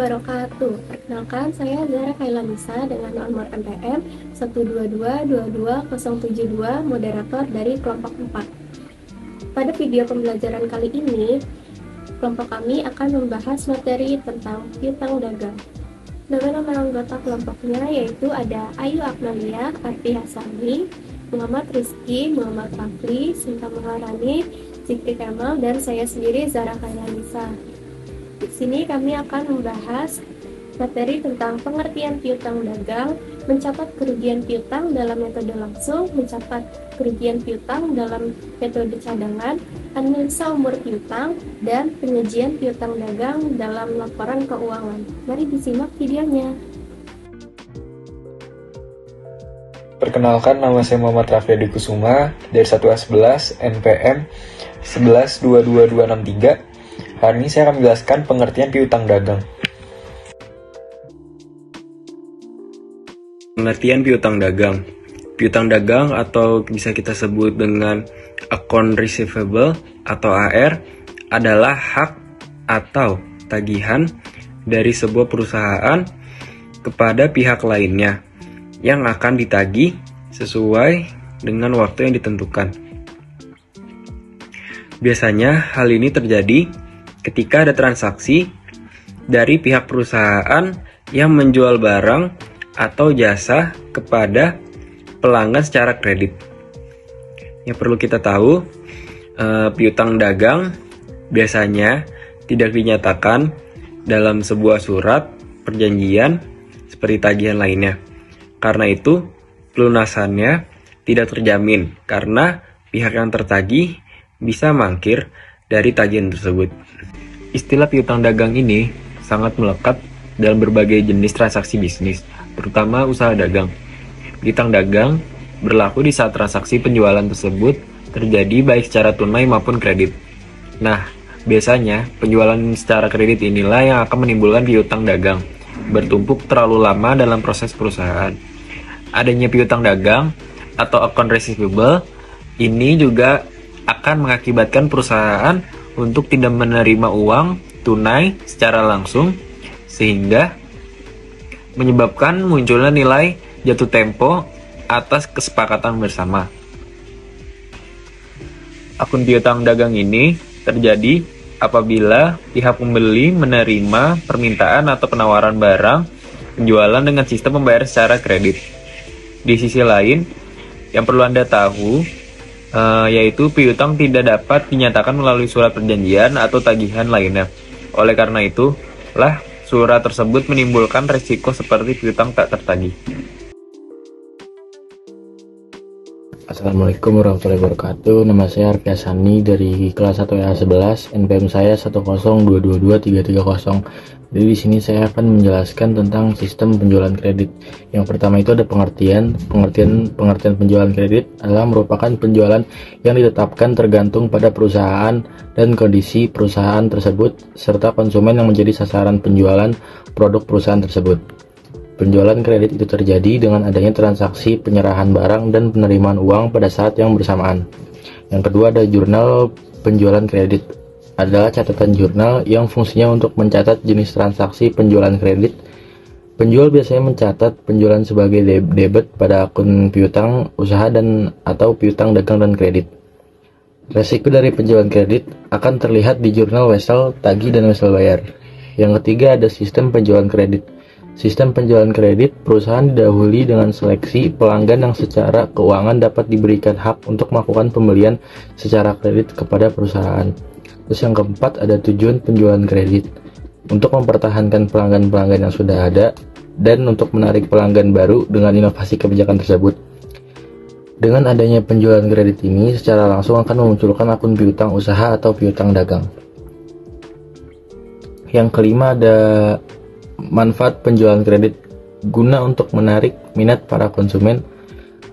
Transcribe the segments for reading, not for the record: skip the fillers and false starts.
wabarakatuh. Perkenalkan, saya Zara Kailanisa dengan nomor NPM 122222072, moderator dari kelompok 4. Pada video pembelajaran kali ini, kelompok kami akan membahas materi tentang piutang dagang. Nama-nama anggota kelompoknya yaitu ada Ayu Agnalia, Arfi Hasani, Muhammad Rizky, Muhammad Fakri, Sinta Maharani, Zikri Kemal, dan saya sendiri Zara Kailanisa. Di sini kami akan membahas materi tentang pengertian piutang dagang, mencatat kerugian piutang dalam metode langsung, mencatat kerugian piutang dalam metode cadangan, analisa umur piutang, dan penyajian piutang dagang dalam laporan keuangan. Mari disimak videonya. Perkenalkan, nama saya Muhammad Raffi Kusuma dari 1A11 NPM 1122263. Hari ini saya akan menjelaskan pengertian piutang dagang. Pengertian piutang dagang. Piutang dagang atau bisa kita sebut dengan account receivable atau AR adalah hak atau tagihan dari sebuah perusahaan kepada pihak lainnya yang akan ditagih sesuai dengan waktu yang ditentukan. Biasanya hal ini terjadi ketika ada transaksi dari pihak perusahaan yang menjual barang atau jasa kepada pelanggan secara kredit. Yang perlu kita tahu, piutang dagang biasanya tidak dinyatakan dalam sebuah surat perjanjian seperti tagihan lainnya. Karena itu, pelunasannya tidak terjamin karena pihak yang tertagih bisa mangkir dari tagihan tersebut. Istilah piutang dagang ini sangat melekat dalam berbagai jenis transaksi bisnis, terutama usaha dagang. Piutang dagang berlaku di saat transaksi penjualan tersebut terjadi baik secara tunai maupun kredit. Nah, biasanya penjualan secara kredit inilah yang akan menimbulkan piutang dagang, bertumpuk terlalu lama dalam proses perusahaan. Adanya piutang dagang atau account receivable ini juga akan mengakibatkan perusahaan untuk tidak menerima uang tunai secara langsung, sehingga menyebabkan munculnya nilai jatuh tempo atas kesepakatan bersama. Akun piutang dagang ini terjadi apabila pihak pembeli menerima permintaan atau penawaran barang penjualan dengan sistem membayar secara kredit. Di sisi lain, yang perlu Anda tahu yaitu piutang tidak dapat dinyatakan melalui surat perjanjian atau tagihan lainnya. Oleh karena itu, surat tersebut menimbulkan risiko seperti piutang tak tertagih. Assalamualaikum warahmatullahi wabarakatuh. Nama saya Arfi Hasani dari kelas 1A11, NPM saya 102222330. Jadi di sini saya akan menjelaskan tentang sistem penjualan kredit. Yang pertama itu ada pengertian penjualan kredit adalah merupakan penjualan yang ditetapkan tergantung pada perusahaan dan kondisi perusahaan tersebut serta konsumen yang menjadi sasaran penjualan produk perusahaan tersebut. Penjualan kredit itu terjadi dengan adanya transaksi penyerahan barang dan penerimaan uang pada saat yang bersamaan. Yang kedua ada jurnal penjualan kredit. Adalah catatan jurnal yang fungsinya untuk mencatat jenis transaksi penjualan kredit. Penjual biasanya mencatat penjualan sebagai debit pada akun piutang usaha dan atau piutang dagang dan kredit. Resiko dari penjualan kredit akan terlihat di jurnal wesel, tagih, dan wesel bayar. Yang ketiga ada sistem penjualan kredit. Sistem penjualan kredit, perusahaan didahului dengan seleksi pelanggan yang secara keuangan dapat diberikan hak untuk melakukan pembelian secara kredit kepada perusahaan. Terus yang keempat ada tujuan penjualan kredit, untuk mempertahankan pelanggan-pelanggan yang sudah ada dan untuk menarik pelanggan baru dengan inovasi kebijakan tersebut. Dengan adanya penjualan kredit ini secara langsung akan memunculkan akun piutang usaha atau piutang dagang. Yang kelima ada manfaat penjualan kredit, guna untuk menarik minat para konsumen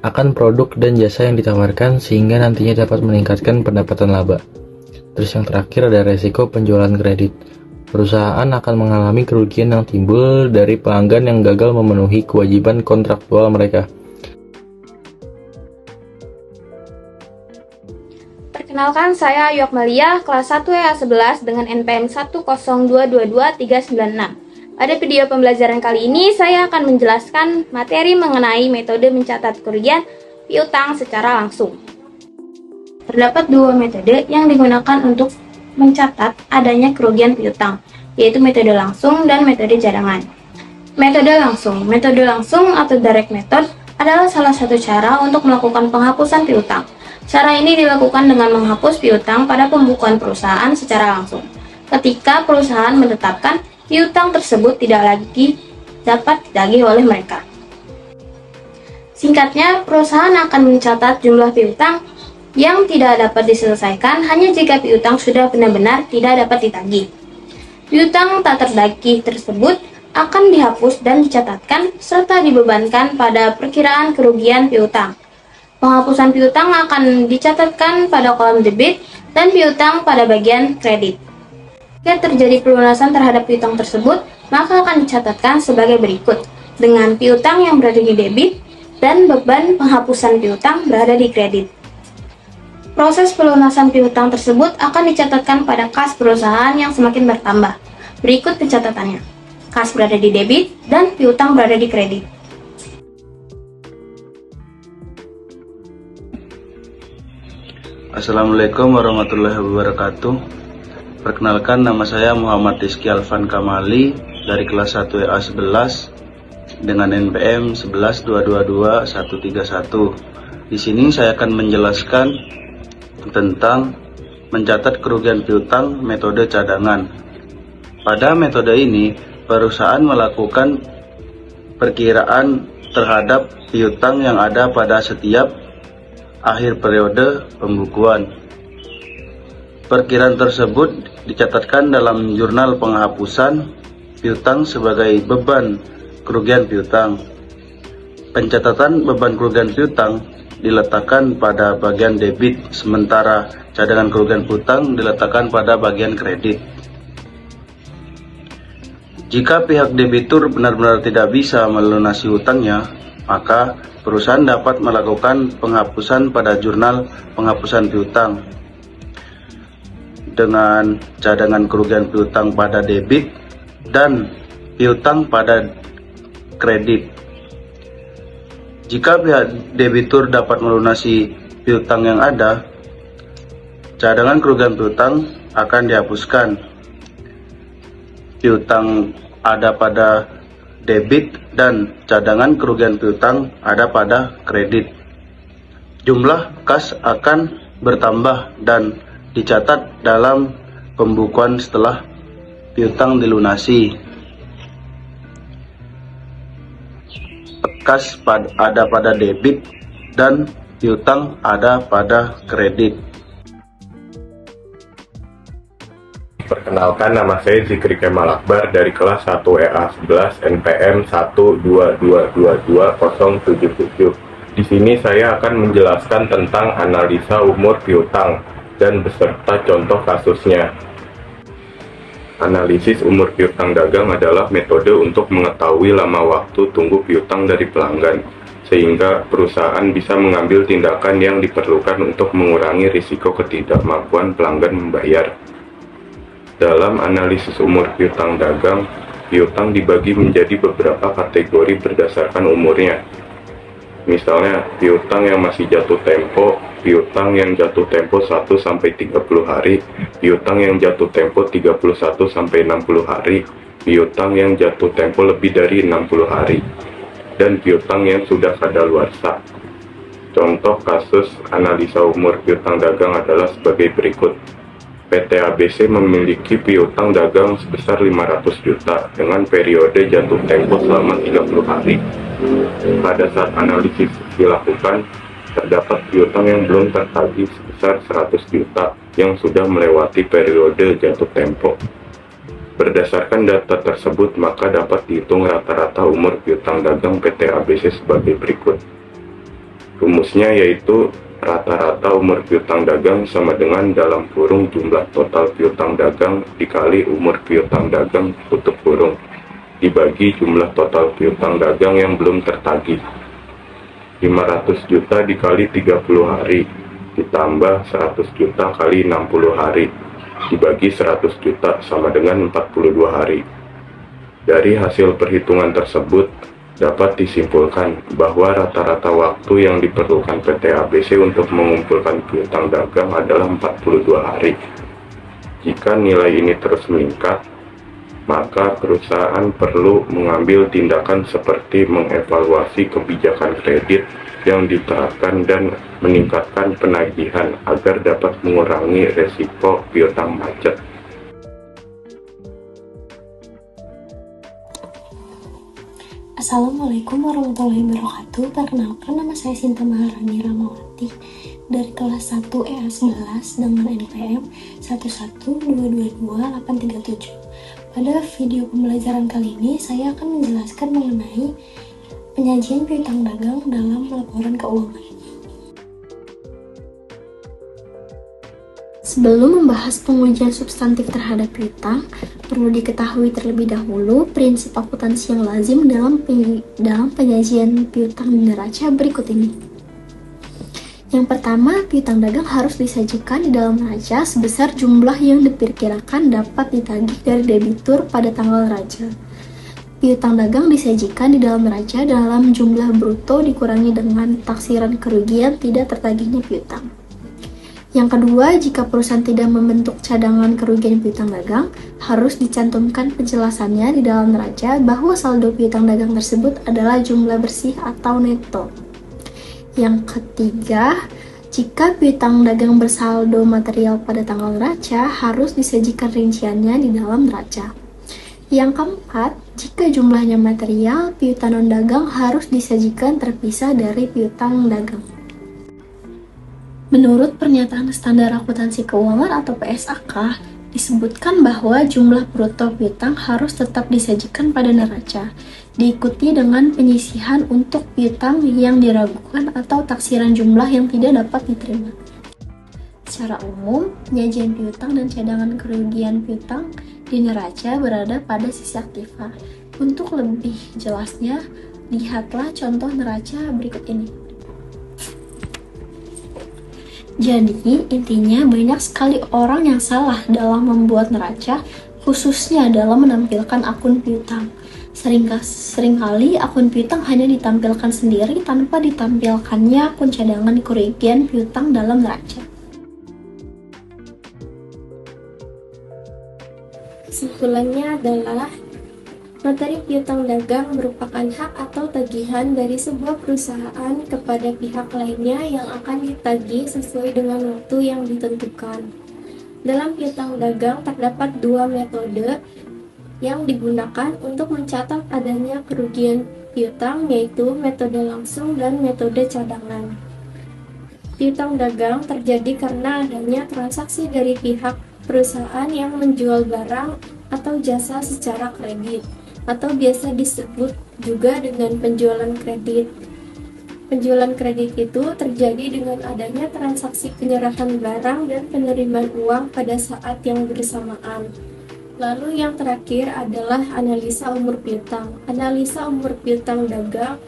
akan produk dan jasa yang ditawarkan sehingga nantinya dapat meningkatkan pendapatan laba. Terus yang terakhir ada resiko penjualan kredit. Perusahaan akan mengalami kerugian yang timbul dari pelanggan yang gagal memenuhi kewajiban kontraktual mereka. Perkenalkan, saya Ayu Akmalia, kelas 1A11 dengan NPM 102222396. Pada video pembelajaran kali ini, saya akan menjelaskan materi mengenai metode mencatat kerugian piutang secara langsung. Terdapat dua metode yang digunakan untuk mencatat adanya kerugian piutang, yaitu metode langsung dan metode cadangan. Metode langsung atau direct method adalah salah satu cara untuk melakukan penghapusan piutang. Cara ini dilakukan dengan menghapus piutang pada pembukuan perusahaan secara langsung. Ketika perusahaan menetapkan piutang tersebut tidak lagi dapat ditagih oleh mereka. Singkatnya, perusahaan akan mencatat jumlah piutang yang tidak dapat diselesaikan hanya jika piutang sudah benar-benar tidak dapat ditagih. Piutang tak terdagih tersebut akan dihapus dan dicatatkan serta dibebankan pada perkiraan kerugian piutang. Penghapusan piutang akan dicatatkan pada kolom debit dan piutang pada bagian kredit. Jika terjadi pelunasan terhadap piutang tersebut, maka akan dicatatkan sebagai berikut, dengan piutang yang berada di debit dan beban penghapusan piutang berada di kredit. Proses pelunasan piutang tersebut akan dicatatkan pada kas perusahaan yang semakin bertambah. Berikut pencatatannya. Kas berada di debit dan piutang berada di kredit. Assalamualaikum warahmatullahi wabarakatuh. Perkenalkan, nama saya Muhammad Rizky Alvan Kamali dari kelas 1 EA 11 dengan NPM 11222131. Di sini saya akan menjelaskan tentang mencatat kerugian piutang metode cadangan. Pada metode ini, perusahaan melakukan perkiraan terhadap piutang yang ada pada setiap akhir periode pembukuan. Perkiraan tersebut dicatatkan dalam jurnal penghapusan piutang sebagai beban kerugian piutang. Pencatatan beban kerugian piutang diletakkan pada bagian debit, sementara cadangan kerugian piutang diletakkan pada bagian kredit. Jika pihak debitur benar-benar tidak bisa melunasi hutangnya, maka perusahaan dapat melakukan penghapusan pada jurnal penghapusan piutang dengan cadangan kerugian piutang pada debit dan piutang pada kredit. Jika pihak debitur dapat melunasi piutang yang ada, cadangan kerugian piutang akan dihapuskan. Piutang ada pada debit dan cadangan kerugian piutang ada pada kredit. Jumlah kas akan bertambah dan dicatat dalam pembukuan setelah piutang dilunasi. Kas ada pada debit dan piutang ada pada kredit. Perkenalkan, nama saya Zikri Kemal Akbar dari kelas 1 EA 11 NPM 122222077. Di sini saya akan menjelaskan tentang analisa umur piutang dan beserta contoh kasusnya. Analisis umur piutang dagang adalah metode untuk mengetahui lama waktu tunggu piutang dari pelanggan, sehingga perusahaan bisa mengambil tindakan yang diperlukan untuk mengurangi risiko ketidakmampuan pelanggan membayar. Dalam analisis umur piutang dagang, piutang dibagi menjadi beberapa kategori berdasarkan umurnya. Misalnya, piutang yang masih jatuh tempo, piutang yang jatuh tempo 1-30 hari, piutang yang jatuh tempo 31-60 hari, piutang yang jatuh tempo lebih dari 60 hari, dan piutang yang sudah kadaluarsa. Contoh kasus analisa umur piutang dagang adalah sebagai berikut. PT ABC memiliki piutang dagang sebesar 500 juta dengan periode jatuh tempo selama 30 hari. Pada saat analisis dilakukan, terdapat piutang yang belum tertagih sebesar 100 juta yang sudah melewati periode jatuh tempo. Berdasarkan data tersebut, maka dapat dihitung rata-rata umur piutang dagang PT ABC sebagai berikut. Rumusnya yaitu rata-rata umur piutang dagang sama dengan dalam kurung jumlah total piutang dagang dikali umur piutang dagang tutup kurung dibagi jumlah total piutang dagang yang belum tertagih. 500 juta dikali 30 hari ditambah 100 juta kali 60 hari dibagi 100 juta sama dengan 42 hari. Dari hasil perhitungan tersebut, dapat disimpulkan bahwa rata-rata waktu yang diperlukan PT ABC untuk mengumpulkan piutang dagang adalah 42 hari. Jika nilai ini terus meningkat, maka perusahaan perlu mengambil tindakan seperti mengevaluasi kebijakan kredit yang diterapkan dan meningkatkan penagihan agar dapat mengurangi resiko piutang macet. Assalamualaikum warahmatullahi wabarakatuh. Perkenalkan, nama saya Sinta Maharani Ramawati dari kelas 1 EA11 dengan NPM 1122287. Pada video pembelajaran kali ini, saya akan menjelaskan mengenai penyajian piutang dagang dalam laporan keuangan. Sebelum membahas pengujian substantif terhadap piutang, perlu diketahui terlebih dahulu prinsip akuntansi yang lazim dalam penyajian piutang di neraca berikut ini. Yang pertama, piutang dagang harus disajikan di dalam neraca sebesar jumlah yang diperkirakan dapat ditagih dari debitur pada tanggal neraca. Piutang dagang disajikan di dalam neraca dalam jumlah bruto dikurangi dengan taksiran kerugian tidak tertagihnya piutang. Yang kedua, jika perusahaan tidak membentuk cadangan kerugian piutang dagang, harus dicantumkan penjelasannya di dalam neraca bahwa saldo piutang dagang tersebut adalah jumlah bersih atau neto. Yang ketiga, jika piutang dagang bersaldo material pada tanggal neraca, harus disajikan rinciannya di dalam neraca. Yang keempat, jika jumlahnya material, piutang non-dagang harus disajikan terpisah dari piutang dagang. Menurut pernyataan standar akuntansi keuangan atau PSAK, disebutkan bahwa jumlah bruto piutang harus tetap disajikan pada neraca, diikuti dengan penyisihan untuk piutang yang diragukan atau taksiran jumlah yang tidak dapat diterima. Secara umum, penyajian piutang dan cadangan kerugian piutang di neraca berada pada sisi aktiva. Untuk lebih jelasnya, lihatlah contoh neraca berikut ini. Jadi, intinya banyak sekali orang yang salah dalam membuat neraca, khususnya dalam menampilkan akun piutang. Seringkali akun piutang hanya ditampilkan sendiri tanpa ditampilkannya akun cadangan kerugian piutang dalam neraca. Kesimpulannya adalah materi piutang dagang merupakan hak atau tagihan dari sebuah perusahaan kepada pihak lainnya yang akan ditagih sesuai dengan waktu yang ditentukan. Dalam piutang dagang terdapat dua metode yang digunakan untuk mencatat adanya kerugian piutang, yaitu metode langsung dan metode cadangan. Piutang dagang terjadi karena adanya transaksi dari pihak perusahaan yang menjual barang atau jasa secara kredit, atau biasa disebut juga dengan penjualan kredit. Penjualan kredit itu terjadi dengan adanya transaksi penyerahan barang dan penerimaan uang pada saat yang bersamaan. Lalu yang terakhir adalah analisa umur piutang. Analisa umur piutang dagang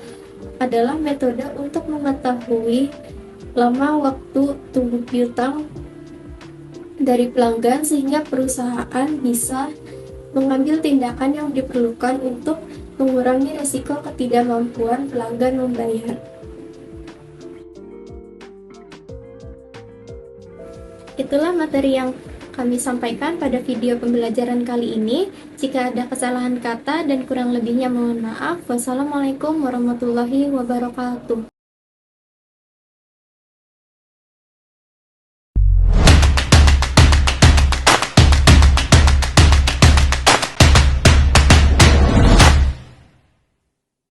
adalah metode untuk mengetahui lama waktu tunggu piutang dari pelanggan sehingga perusahaan bisa mengambil tindakan yang diperlukan untuk mengurangi risiko ketidakmampuan pelanggan membayar. Itulah materi yang kami sampaikan pada video pembelajaran kali ini. Jika ada kesalahan kata dan kurang lebihnya mohon maaf. Wassalamualaikum warahmatullahi wabarakatuh.